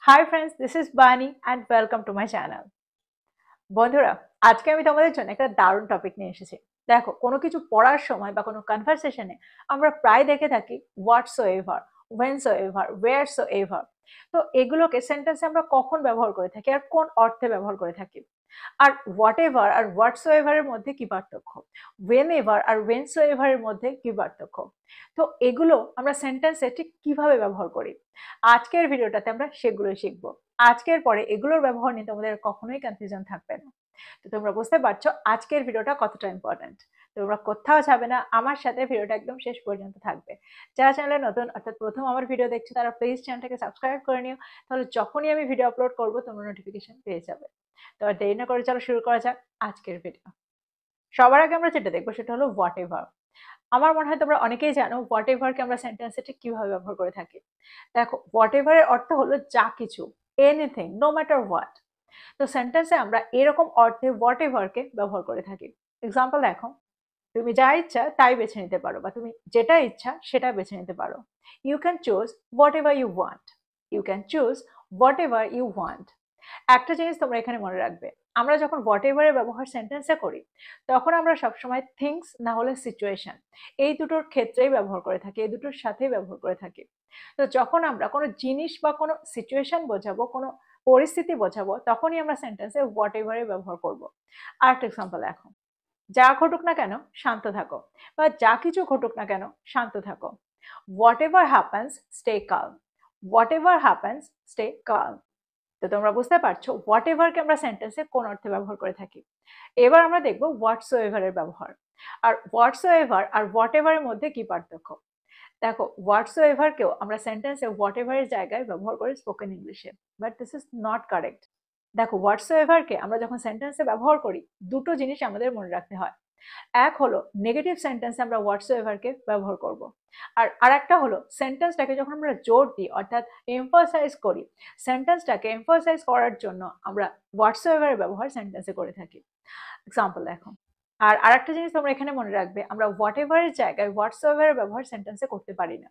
Hi friends, this is Bani and welcome to my channel. বন্ধুরা, আজকে আমি তোমাদের জন্য একটা দারুণ টপিক নিয়ে এসেছি। দেখো, কোনো কিছু পড়ার সময় বা কোনো কনভারসেশনে আমরা প্রায় দেখে থাকি হোয়াটসোএভার, হোয়েনসোএভার, ওয়্যারসোএভার। তো এগুলোকে সেন্টেন্সে আমরা কখন ব্যবহার করে থাকি আর কোন অর্থে ব্যবহার করে থাকি? আর হোয়াটএভার আর হোয়াটসোএভার এর মধ্যে কি পার্থক্য? ওয়েনএভার আর ওয়েনসোএভার এর মধ্যে কি পার্থক্য? তো এগুলো আমরা সেন্টেন্সে ঠিক কিভাবে ব্যবহার করি? আজকের ভিডিওটাতে আমরা সেগুলোই শিখবো। আজকের পরে এগুলোর ব্যবহার নিয়ে তোমাদের কখনোই কনফিউশন থাকবে না। তো তোমরা বুঝতে পারছো আজকের ভিডিওটা কতটা ইম্পর্টেন্ট। তোমরা কোথাও যাবে না, আমার সাথে ভিডিওটা একদম শেষ পর্যন্ত থাকবে। যারা চ্যানেলে নতুন অর্থাৎ প্রথম আমার ভিডিও দেখছো তারা প্লিজ চ্যানেলটাকে সাবস্ক্রাইব করে নিও, তাহলে যখনই আমি ভিডিও আপলোড করবো তোমরা নোটিফিকেশন পেয়ে যাবে। তো আর দেরি না করে চলো শুরু করা যাক আজকের ভিডিও। সবার আগে আমরা যেটা দেখবো সেটা হলো হোয়াট এভার। আমার মনে হয় তোমরা অনেকেই জানো হোয়াট এভারকে আমরা সেন্টেন্সে ঠিক কিভাবে ব্যবহার করে থাকি। দেখো, হোয়াট এভার এর অর্থ হলো যা কিছু, এনিথিং, নো ম্যাটার হোয়াট। তো সেন্টেন্সে আমরা এরকম অর্থে হোয়াট এভারকে ব্যবহার করে থাকি। এক্সাম্পল দেখো, তুমি যা ইচ্ছা তাই বেছে নিতে পারো বা তুমি যেটা ইচ্ছা সেটা বেছে নিতে পারো। You can choose whatever you want. You can choose whatever you want. একটা জিনিস তোমরা এখানে মনে রাখবে, আমরা যখন হোয়াট এভার এর ব্যবহার সেন্টেন্সে করি তখন আমরা সবসময় থিংস না হলে সিচুয়েশন, এই দুটোর ক্ষেত্রেই ব্যবহার করে থাকি, এই দুটোর সাথেই ব্যবহার করে থাকি। তো যখন আমরা কোনো জিনিস বা কোনো সিচুয়েশন বোঝাবো, কোনো পরিস্থিতি বোঝাবো, তখনই আমরা সেন্টেন্সে হোয়াট এভার এর ব্যবহার করবো। আর একটা এক্সাম্পল দেখো, যা ঘটুক না কেন শান্ত থাকো, বা যা কিছু ঘটুক না কেন শান্ত থাকো। What ever happens stay calm. What ever happens stay calm. তো তোমরা বুঝতে পারছো হোয়াট এভারকে আমরা সেন্টেন্সে কোন অর্থে ব্যবহার করে থাকি। এবার আমরা দেখবো হোয়াটসোএভার এর ব্যবহার। আর হোয়াটসোএভার আর হোয়াট এভার এর মধ্যে কি পার্থক্য? দেখো, হোয়াটসোএভারকেও আমরা সেন্টেন্সে হোয়াট এভার এর জায়গায় ব্যবহার করি স্পোকেন ইংলিশে, but this is not correct. দেখো, হোয়াটসোএভারকে আমরা যখন সেন্টেন্সে ব্যবহার করি দুটো জিনিস আমাদের মনে রাখতে হয়। এক হলো নেগেটিভ সেন্টেন্সে আমরা হোয়াটসোএভারকে ব্যবহার করব। আর আরেকটা হলো সেন্টেন্সটাকে যখন আমরা জোর দিই অর্থাৎ এমফাসাইজ করি, সেন্টেন্সটাকে এমফাসাইজ করার জন্য আমরা হোয়াটসোএভারের ব্যবহার সেন্টেন্সে করে থাকি। এক্সাম্পল দেখো, আর আরেকটা জিনিস তোমরা এখানে মনে রাখবে, আমরা হোয়াট এভারের জায়গায় হোয়াটসোএভারের ব্যবহার সেন্টেন্সে করতে পারি না।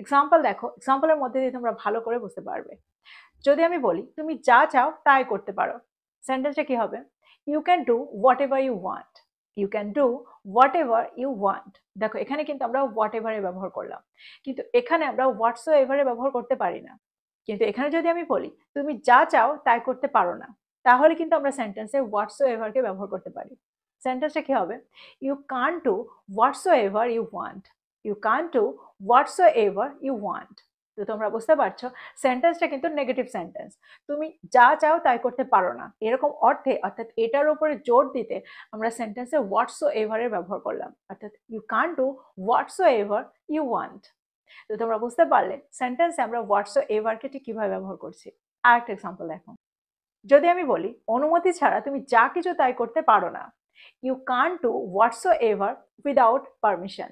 এক্সাম্পল দেখো, এক্সাম্পলের মধ্যে দিয়ে তোমরা ভালো করে বুঝতে পারবে। যদি আমি বলি তুমি যা চাও তাই করতে পারো, সেন্টেন্সটা কি হবে? You can do whatever you want. You can do whatever you want. দেখো, এখানে কিন্তু আমরা হোয়াট এভারের ব্যবহার করলাম, কিন্তু এখানে আমরা হোয়াটসো এভারের ব্যবহার করতে পারি না। কিন্তু এখানে যদি আমি বলি তুমি যা চাও তাই করতে পারো না, তাহলে কিন্তু আমরা সেন্টেন্সে হোয়াটসো এভারকে ব্যবহার করতে পারি। সেন্টেন্সটা কি হবে? You can't do whatsoever you want. You can't do whatsoever you want. তো তোমরা বুঝতে পারছো সেন্টেন্সটা কিন্তু নেগেটিভ সেন্টেন্স। তুমি যা চাও তাই করতে পারো না এরকম অর্থে, অর্থাৎ এটার উপরে জোর দিতে আমরা সেন্টেন্সে হোয়াটসো এভারের ব্যবহার করলাম, অর্থাৎ you can't do whatsoever you want. তো তোমরা বুঝতে পারলে সেন্টেন্সে আমরা হোয়াটসো এভারকে ঠিক কিভাবে ব্যবহার করছি। আর একটা এক্সাম্পল দেখো, যদি আমি বলি অনুমতি ছাড়া তুমি যা কিছু তাই করতে পারো না। You can't do whatsoever without permission.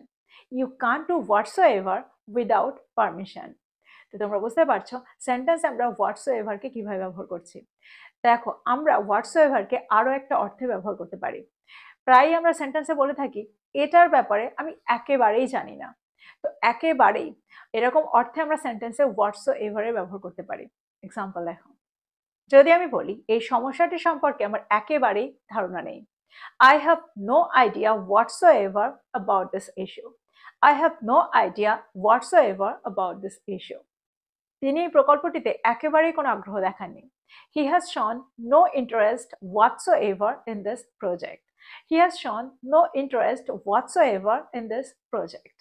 You can't do whatsoever without permission. তো তোমরা বুঝতে পারছো সেন্টেন্সে আমরা হোয়াটসো এভারকে কিভাবে ব্যবহার করছি। দেখো, আমরা হোয়াটসো এভারকে আরো একটা অর্থে ব্যবহার করতে পারি। প্রায়ই আমরা সেন্টেন্সে বলে থাকি এটার ব্যাপারে আমি একেবারেই জানি না। তো একেবারেই এরকম অর্থে আমরা সেন্টেন্সে হোয়াটসো এভারের ব্যবহার করতে পারি। এক্সাম্পল দেখো, যদি আমি বলি এই সমস্যাটি সম্পর্কে আমার একেবারেই ধারণা নেই। I have no idea whatsoever about this issue. I have no idea whatsoever about this issue. তিনি এই প্রকল্পটিতে একেবারেই কোনো আগ্রহ দেখাননি। He has shown no interest whatsoever in this project. He has shown no interest whatsoever in this project.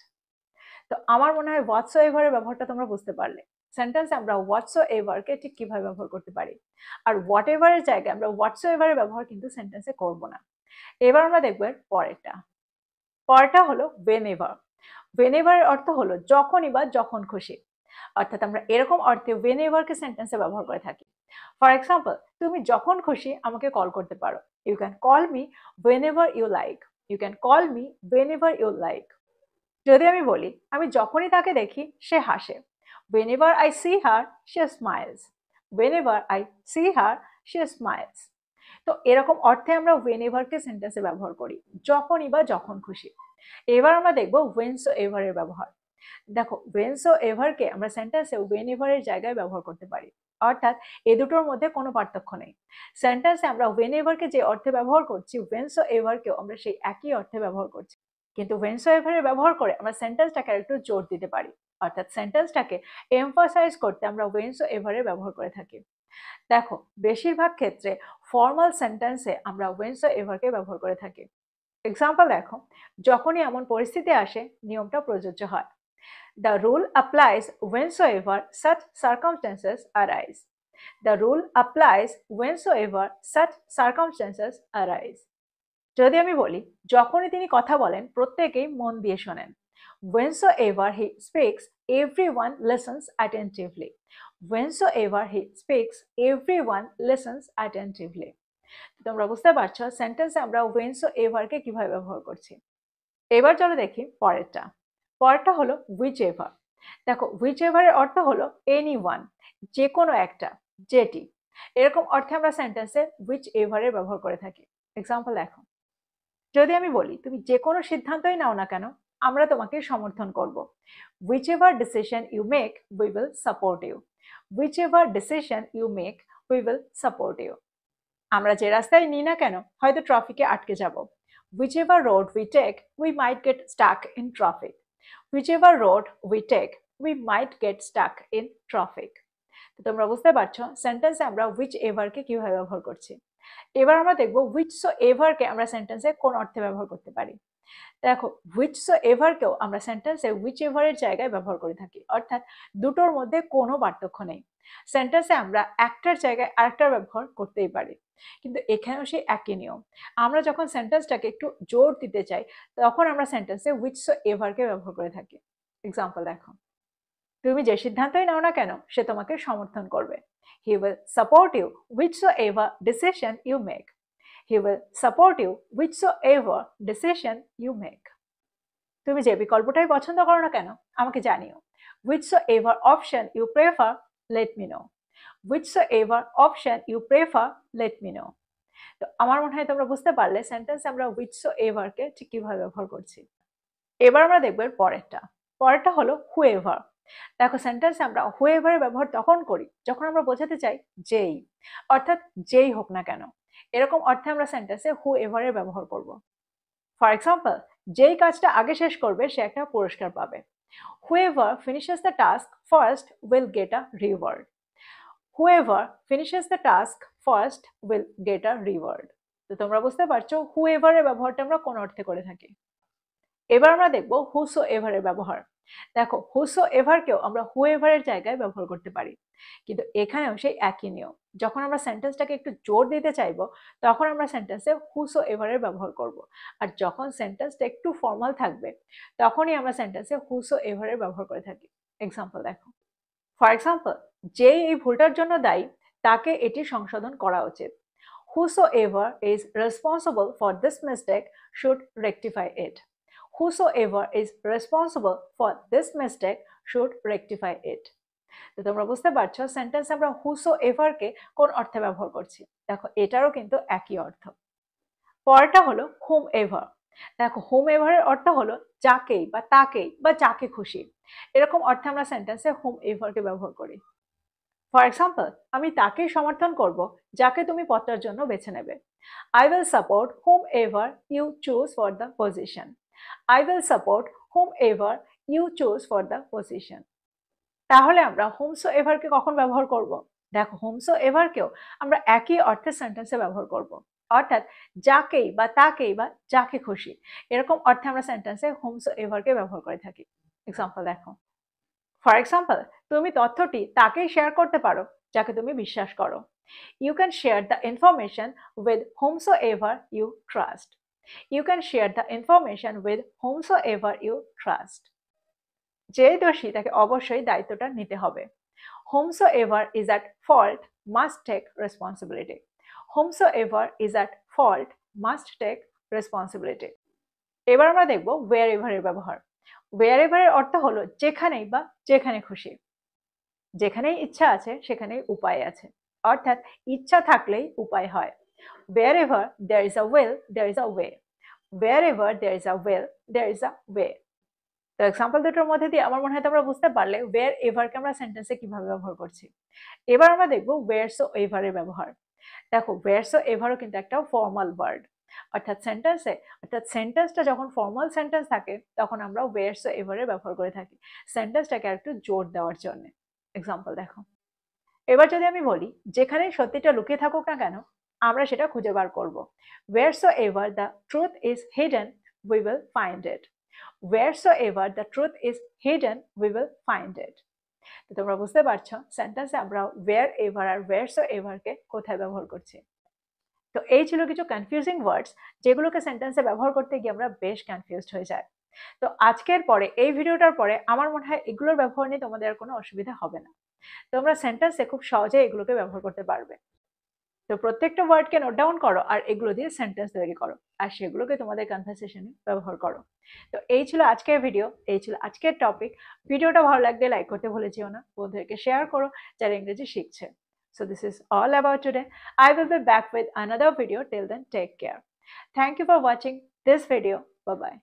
তো আমার মনে হয় whatsoever এর ব্যবহারটা তোমরা বুঝতে পারলে। সেন্টেন্সে আমরা whatsoever কে ঠিক কিভাবে ব্যবহার করতে পারি। আর whatever এর জায়গায় আমরা whatsoever এর ব্যবহার কিন্তু সেন্টেন্সে করব না। এবার আমরা দেখব এর পরেরটা। পরেরটা হলো whenever। whenever এর অর্থ হলো যখনই বা যখন খুশি, অর্থাৎ আমরা এরকম অর্থে whenever কে সেন্টেন্সে ব্যবহার করে থাকি। ফর এক্সাম্পল, তুমি যখন খুশি আমাকে কল করতে পারো। You can call me whenever you like. You can call me whenever you like. যদি আমি বলি আমি যখনই তাকে দেখি সে হাসে। whenever I see her she smiles. whenever I see her she smiles. তো এরকম অর্থে আমরা whenever কে সেন্টেন্সে ব্যবহার করি, যখনই বা যখন খুশি। এবার আমরা দেখব whensoever এর ব্যবহার। দেখো, whensoever কে আমরা সেন্টেন্সে whenever এর জায়গায় ব্যবহার করতে পারি। অর্থাৎ এই দুটোর মধ্যে কোনো পার্থক্য নেই। সেন্টেন্সে আমরা ওয়েন এভারকে যে অর্থে ব্যবহার করছি, ওয়েনসো এভারকেও আমরা সেই একই অর্থে ব্যবহার করছি, কিন্তু ওয়েনসো এভারের ব্যবহার করে আমরা সেন্টেন্সটাকে একটু জোর দিতে পারি। অর্থাৎ সেন্টেন্সটাকে এমফাসাইজ করতে আমরা ওয়েনসো এভারের ব্যবহার করে থাকি। দেখো, বেশিরভাগ ক্ষেত্রে ফর্মাল সেন্টেন্সে আমরা ওয়েনসো এভারকে ব্যবহার করে থাকি। এক্সাম্পল দেখো, যখনই এমন পরিস্থিতি আসে নিয়মটা প্রযোজ্য হয়। The rule applies whensoever such circumstances arise. The rule applies whensoever such circumstances arise. যদি আমি বলি, যখনই তিনি কথা বলেন প্রত্যেকেই মন দিয়ে শোনেন। Whensoever he speaks, everyone listens attentively. Whensoever he speaks, everyone listens attentively. তোমরা বুঝতে পারছো সেন্টেন্সে আমরা whensoever-কে কিভাবে ব্যবহার করছি। এবার চলো দেখি পরেরটা। পরেরটা হলো whichever। দেখো, whichever এর অর্থ হলো anyone, যে কোনো একটা, যেটি। এরকম অর্থে আমরা সেন্টেন্সে whichever এর ব্যবহার করে থাকি। এক্সাম্পল দেখো, যদি আমি বলি তুমি যে কোনো সিদ্ধান্তই নাও না কেন আমরা তোমাকে সমর্থন করব। Whichever decision you make, we will support you. Whichever decision you make, we will support you. আমরা যে রাস্তায় নিই না কেন হয়তো ট্রাফিকে আটকে যাব। Whichever road we take, we might get stuck in traffic. Whichever road we take, we might get stuck in traffic. তো তোমরা বুঝতে পারছো সেন্টেন্সে আমরা whichever-কে কিভাবে ব্যবহার করছি। এবার আমরা দেখব whichsoever-কে আমরা সেন্টেন্সে কোন অর্থে ব্যবহার করতে পারি। দেখো, whichsoever-কেও আমরা সেন্টেন্সে whichever-এর জায়গায় ব্যবহার করে থাকি, অর্থাৎ দুটোর মধ্যে কোনো পার্থক্য নেই। সেন্টেন্সে আমরা একটার জায়গায় আরেকটার ব্যবহার করতেই পারি, কিন্তু এখানেও সেই একই নিয়ম। আমরা যখন সেন্টেন্সটাকে একটু জোর দিতে চাই তখন আমরা সেন্টেন্সে whichsoever-কে ব্যবহার করে থাকি। এক্সাম্পল দেখো, তুমি যে সিদ্ধান্তই নাও না কেন সে তোমাকে সমর্থন করবে। He will support you whichsoever decision you make. He will support you whichsoever decision you make. তুমি যে বিকল্পটাই পছন্দ করো না কেন আমাকে জানিও। Whichsoever option you prefer, let me know. Whichsoever option you prefer, let me know. তো আমার মনে হয় তোমরা বুঝতে পারলে সেন্টেন্সে আমরা whichsoever-কে ঠিক কিভাবে ব্যবহার করছি। এবার আমরা দেখব পরেরটা। পরেরটা হলো whoever। দেখো, সেন্টেন্সে আমরা whoever এর ব্যবহার তখন করি যখন আমরা বোঝাতে চাই যেই, অর্থাৎ যেই হোক না কেন। এরকম অর্থে আমরা সেন্টেন্সে whoever এর ব্যবহার করব। ফর এক্সাম্পল, যেই কাজটা আগে শেষ করবে সে একটা পুরস্কার পাবে। Whoever finishes the task first will get a reward. Whoever finishes the task first will get a reward. তো তোমরা বুঝতে পারছো whoever এর ব্যবহারটা আমরা কোন অর্থে করে থাকি। এবার আমরা দেখব whosoever এর ব্যবহার। দেখো, whosoever-কেও আমরা whoever এর জায়গায় ব্যবহার করতে পারি, কিন্তু এখানেও সেই একই নিয়ম। যখন আমরা সেন্টেন্সটাকে একটু জোর দিতে চাইবো তখন আমরা সেন্টেন্সে whosoever এর ব্যবহার করব, আর যখন সেন্টেন্সটা একটু ফর্মাল থাকবে তখনই আমরা সেন্টেন্সে whosoever এর ব্যবহার করে থাকি। এক্সাম্পল দেখো, ফর এক্সাম্পল, যে এই ভুলটার জন্য দায়ী তাকে এটি সংশোধন করা উচিত। Whosoever is responsible for this mistake should rectify it. Whosoever is responsible for this mistake should rectify it. তো তোমরা বুঝতে পারছো সেন্টেন্স আমরা whosoever-কে কোন অর্থে ব্যবহার করছি। দেখো, এটারও কিন্তু একই অর্থ। পরেরটা হলো whomever। দেখো, whomever এর অর্থ হলো যাকেই বা তাকেই বা যাকে খুশি। এরকম অর্থে আমরা সেন্টেন্সে whomever-কে ব্যবহার করি। ফর এক্সাম্পল, আমি তাকেই সমর্থন করব যাকে তুমি পদটার জন্য বেছে নেবে। I will support whomever you choose for the position. I will support whomever you choose for the position. তাহলে আমরা whomsoever-কে কখন ব্যবহার করব? দেখো, whomsoever-কেও আমরা একই অর্থে সেন্টেন্সে ব্যবহার করব, অর্থাৎ যাকেই বা তাকেই বা যাকে খুশি। এরকম অর্থে আমরা সেন্টেন্সে whomsoever-কে ব্যবহার করে থাকি। এক্সাম্পল দেখো, ফর এক্সাম্পল, তুমি তথ্যটি তাকেই শেয়ার করতে পারো যাকে তুমি বিশ্বাস করো। You can share the information with whomsoever you trust. You can share the information with whomsoever you trust. যে দোষী তাকে অবশ্যই দায়িত্বটা নিতে হবে। Whomsoever is at fault must take responsibility. Whomsoever is at fault must take responsibility. এবার আমরা দেখব wherever এর ব্যবহার। wherever এর অর্থ হলো যেখানেই বা যেখানে খুশি। যেখানেই ইচ্ছা আছে সেখানেই উপায় আছে, অর্থাৎ ইচ্ছা থাকলেই উপায় হয়। Wherever there is a will, there is a way. Wherever there is a will, there is a way. তো এক্সাম্পল দুটোর মধ্যে দিয়ে আমার মনে হয় তোমরা বুঝতে পারলে ওয়ের এভারকে আমরা সেন্টেন্সে কিভাবে ব্যবহার করছি। এবার আমরা দেখবো ওয়ের সো এভারের ব্যবহার। দেখো ওয়ের সো এভারও কিন্তু একটা ফর্মাল ওয়ার্ড, অর্থাৎ সেন্টেন্সটা যখন ফর্মাল সেন্টেন্স থাকে তখন আমরা ওয়ের সো এভারের ব্যবহার করে থাকি সেন্টেন্সটাকে একটু জোর দেওয়ার জন্য। এক্সাম্পল দেখো, এবার যদি আমি বলি যেখানে সত্যিটা লুকিয়ে থাকুক না কেন আমরা সেটা খুঁজে বার করব। Wheresoever the truth is hidden, we will find it. Wheresoever the truth is hidden, we will find it. তো তোমরা বুঝতে পারছো সেন্টেন্সে আমরা wherever আর wheresoever কে কোথায় ব্যবহার করছি। তো এই ছিল কিছু কনফিউজিং ওয়ার্ডস যেগুলোকে সেন্টেন্সে ব্যবহার করতে গিয়ে আমরা বেশ কনফিউজড হয়ে যাই। তো আজকের পরে এই ভিডিওটার পরে আমার মনে হয় এগুলোর ব্যবহার নিয়ে তোমাদের আর কোনো অসুবিধা হবে না। তোমরা সেন্টেন্সে খুব সহজে এগুলোকে ব্যবহার করতে পারবে। তো প্রত্যেকটা ওয়ার্ডকে নোট ডাউন করো আর এগুলো দিয়ে সেন্টেন্স তৈরি করো আর সেগুলোকে তোমাদের কনভারসেশনে ব্যবহার করো। তো এই ছিল আজকের ভিডিও, এই ছিল আজকের টপিক। ভিডিওটা ভালো লাগলে লাইক করতে ভুলে যেও না, বন্ধুদেরকে শেয়ার করো যারা ইংরেজি শিখছে। So this is all about today. I will be back with another video. Till then, take care. Thank you for watching this video. Bye bye.